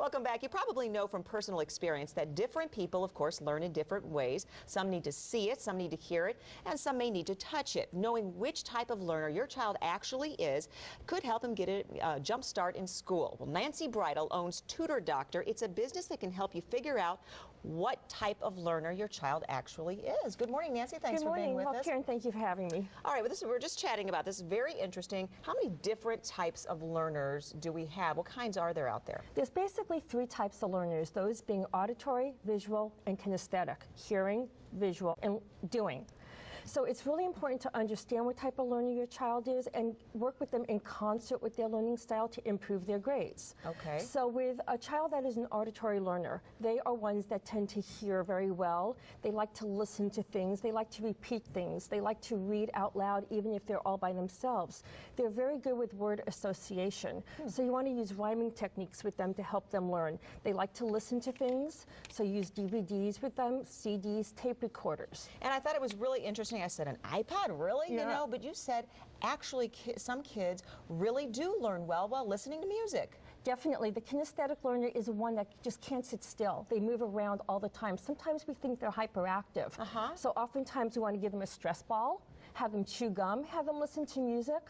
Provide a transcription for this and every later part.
Welcome back. You probably know from personal experience that different people, of course, learn in different ways. Some need to see it, some need to hear it, and some may need to touch it. Knowing which type of learner your child actually is could help him get a jump start in school. Well, Nancy Brydle owns Tutor Doctor. It's a business that can help you figure out what type of learner your child actually is. Good morning, Nancy. Thanks for being with us. Karen, thank you for having me. All right, well, we're just chatting about this. Very interesting. How many different types of learners do we have? What kinds are there out there? There's basically three types of learners, those being auditory, visual, and kinesthetic, hearing, visual, and doing. So it's really important to understand what type of learner your child is and work with them in concert with their learning style to improve their grades. Okay. So with a child that is an auditory learner, they are ones that tend to hear very well. They like to listen to things. They like to repeat things. They like to read out loud even if they're all by themselves. They're very good with word association. So you want to use rhyming techniques with them to help them learn. They like to listen to things, so use DVDs with them, CDs, tape recorders. And I thought it was really interesting. I said, an iPad, really? Yeah. You know, but you said actually some kids really do learn well while listening to music. Definitely. The kinesthetic learner is one that just can't sit still. They move around all the time. Sometimes we think they're hyperactive. So oftentimes we want to give them a stress ball, have them chew gum, have them listen to music,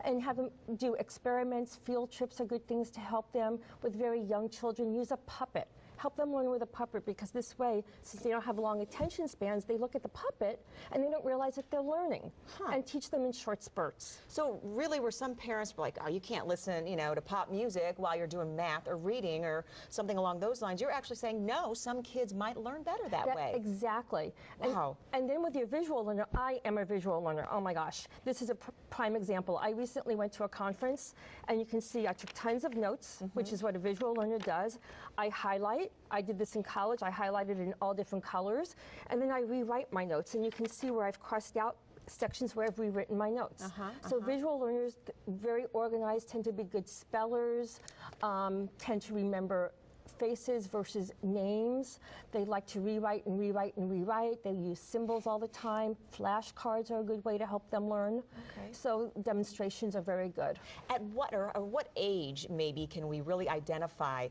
and have them do experiments. Field trips are good things to help them. With very young children, use a puppet. Help them learn with a puppet, because this way, since they don't have long attention spans, they look at the puppet and they don't realize that they're learning. And teach them in short spurts. So really, where some parents were like, oh, you can't listen, you know, to pop music while you're doing math or reading or something along those lines, you're actually saying, no, some kids might learn better that way. Exactly. Wow. And then with your visual learner, I am a visual learner. Oh my gosh. This is a prime example. I recently went to a conference, and you can see I took tons of notes, which is what a visual learner does. I highlight. I did this in college. I highlighted in all different colors, and then I rewrite my notes, and you can see where I've crossed out sections where I've rewritten my notes. So visual learners, very organized, tend to be good spellers, tend to remember faces versus names. They like to rewrite and rewrite and rewrite. They use symbols all the time. Flashcards are a good way to help them learn. So demonstrations are very good. At what age maybe can we really identify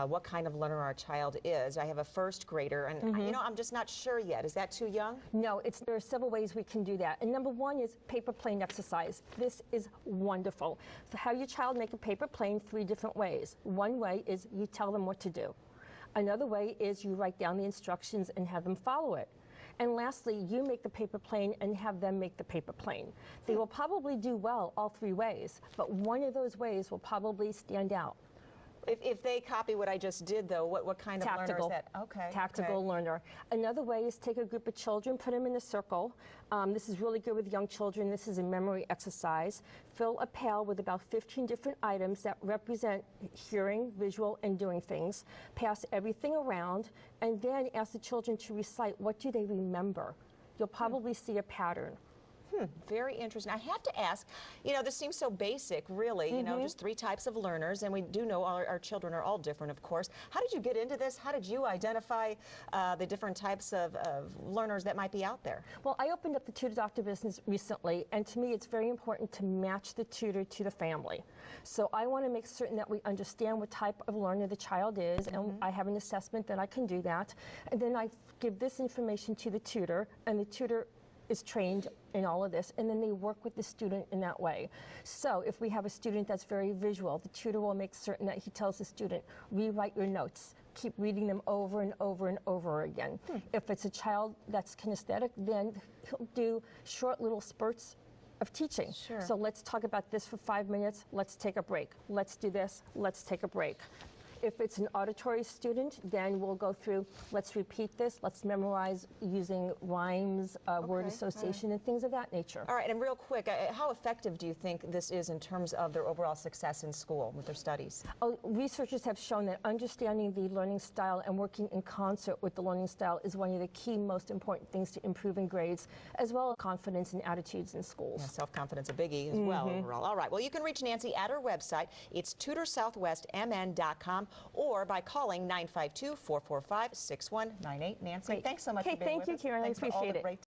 what kind of learner our child is? I have a first grader, and you know, I'm just not sure yet. Is that too young? No, there are several ways we can do that. And number one is paper plane exercise. This is wonderful. So have your child make a paper plane 3 different ways. One way is you tell them what to do. Another way is you write down the instructions and have them follow it. And lastly, you make the paper plane and have them make the paper plane. They will probably do well all 3 ways, but one of those ways will probably stand out. If they copy what I just did, though, what kind of learner is that? Okay. Tactical learner. Another way is take a group of children, put them in a circle. This is really good with young children. This is a memory exercise. Fill a pail with about 15 different items that represent hearing, visual, and doing things. Pass everything around, and then ask the children to recite what do they remember. You'll probably see a pattern. Very interesting. I have to ask, you know, this seems so basic, really, you know, just 3 types of learners, and we do know our children are all different, of course. How did you get into this? How did you identify the different types of learners that might be out there? Well, I opened up the Tutor Doctor business recently, and to me it's very important to match the tutor to the family. So I want to make certain that we understand what type of learner the child is, and I have an assessment that I can do that. And then I give this information to the tutor, and the tutor is trained in all of this, and then they work with the student in that way. So if we have a student that's very visual, the tutor will make certain that he tells the student, rewrite your notes, keep reading them over and over and over again. If it's a child that's kinesthetic, then he'll do short little spurts of teaching. So let's talk about this for 5 minutes, let's take a break. Let's do this, let's take a break. If it's an auditory student, then we'll go through, let's repeat this, let's memorize using rhymes, word association, and things of that nature. All right, and real quick, how effective do you think this is in terms of their overall success in school with their studies? Researchers have shown that understanding the learning style and working in concert with the learning style is one of the key, most important things to improving grades, as well as confidence and attitudes in schools. Yeah, self-confidence a biggie as well overall. All right, well, you can reach Nancy at her website. It's tutorsouthwestmn.com. or by calling 952-445-6198. Nancy, thanks so much for being with us. Thank you, Karen. I appreciate it.